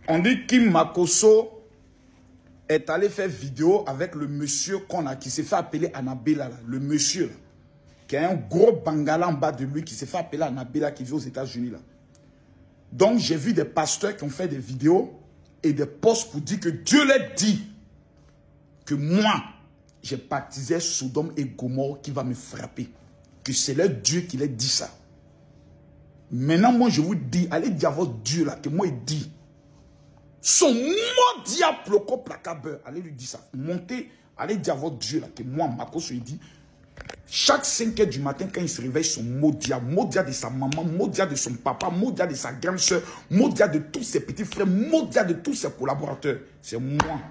On dit Kim Makosso est allé faire vidéo avec le monsieur qu'on a, qui s'est fait appeler Annabella, là, le monsieur, là, qui a un gros bangala en bas de lui, qui s'est fait appeler Annabella, qui vit aux États-Unis. Là. Donc, j'ai vu des pasteurs qui ont fait des vidéos et des posts pour dire que Dieu leur dit que moi, j'ai baptisé Sodome et Gomorrhe qui va me frapper. Que c'est leur Dieu qui leur dit ça. Maintenant, moi, je vous dis, allez dire à votre Dieu là, que moi, il dit, son mot diable au placabeur, allez lui dire ça. Montez, allez dire à votre Dieu là, que moi, Makosso, il dit, chaque 5 heures du matin, quand il se réveille, son mot diable de sa maman, mot diable de son papa, mot diable de sa grande soeur, mot diable de tous ses petits frères, mot diable de tous ses collaborateurs. C'est moi.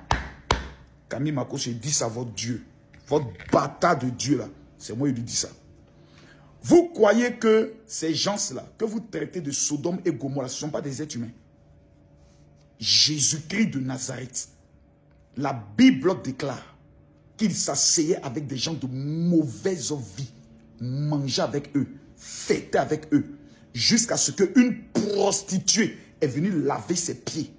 Camille Makosso, il dit ça à votre Dieu. Votre bâtard de Dieu là. C'est moi qui lui dis ça. Vous croyez que ces gens-là, que vous traitez de Sodome et Gomorrhe, ce ne sont pas des êtres humains. Jésus-Christ de Nazareth, la Bible déclare qu'il s'asseyait avec des gens de mauvaise vie, mangeait avec eux, fêtait avec eux, jusqu'à ce qu'une prostituée est venue laver ses pieds.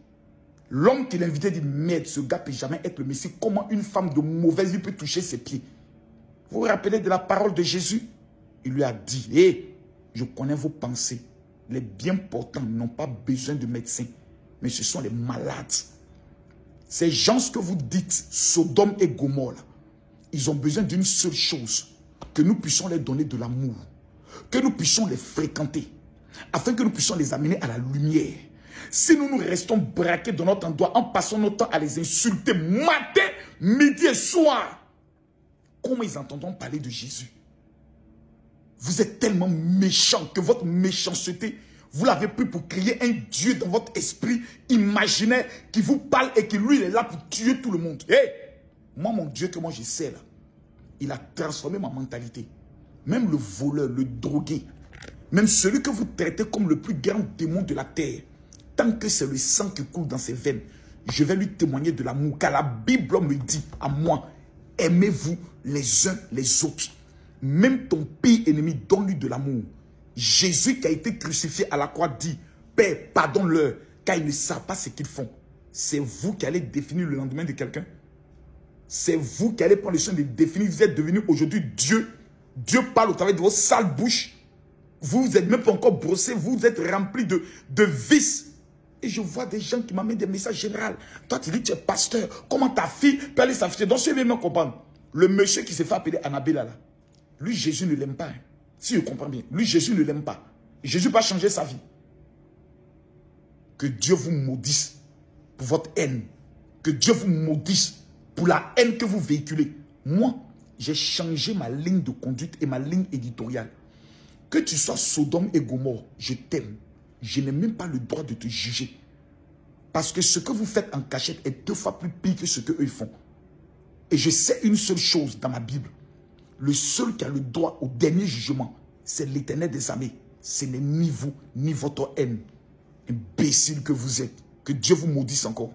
L'homme qui l'invitait dit, merde, ce gars ne peut jamais être le Messie. Comment une femme de mauvaise vie peut toucher ses pieds? Vous vous rappelez de la parole de Jésus? Il lui a dit, hé, je connais vos pensées. Les bien portants n'ont pas besoin de médecins, mais ce sont les malades. Ces gens que vous dites, Sodome et Gomorrhe, ils ont besoin d'une seule chose, que nous puissions leur donner de l'amour, que nous puissions les fréquenter, afin que nous puissions les amener à la lumière. Si nous restons braqués dans notre endroit en passant notre temps à les insulter matin, midi et soir, comment ils entendront parler de Jésus? Vous êtes tellement méchants que votre méchanceté, vous l'avez pris pour créer un Dieu dans votre esprit imaginaire qui vous parle et qui lui il est là pour tuer tout le monde. Hey, moi mon Dieu que moi je sais là, il a transformé ma mentalité. Même le voleur, le drogué, même celui que vous traitez comme le plus grand démon de la terre, tant que c'est le sang qui coule dans ses veines, je vais lui témoigner de l'amour. Car la Bible me dit à moi, aimez-vous les uns les autres. Même ton pire ennemi, donne-lui de l'amour. Jésus qui a été crucifié à la croix dit, Père, pardonne-leur, car ils ne savent pas ce qu'ils font. C'est vous qui allez définir le lendemain de quelqu'un. C'est vous qui allez prendre le soin de définir. Vous êtes devenu aujourd'hui Dieu. Dieu parle au travers de vos sales bouches. Vous n'êtes même pas encore brossé. Vous êtes rempli de vices. Et je vois des gens qui m'amènent des messages généraux. Toi, tu dis que tu es pasteur. Comment ta fille peut aller s'afficher? Donc, je vais même comprendre. Le monsieur qui s'est fait appeler Annabella, là, lui, Jésus ne l'aime pas. Hein. Si je comprends bien. Lui, Jésus ne l'aime pas. Jésus va changer sa vie. Que Dieu vous maudisse pour votre haine. Que Dieu vous maudisse pour la haine que vous véhiculez. Moi, j'ai changé ma ligne de conduite et ma ligne éditoriale. Que tu sois Sodome et Gomorrhe, je t'aime. Je n'ai même pas le droit de te juger. Parce que ce que vous faites en cachette est 2 fois plus pire que ce qu'eux font. Et je sais une seule chose dans ma Bible. Le seul qui a le droit au dernier jugement, c'est l'Éternel des armées. Ce n'est ni vous, ni votre haine. Imbécile que vous êtes. Que Dieu vous maudisse encore.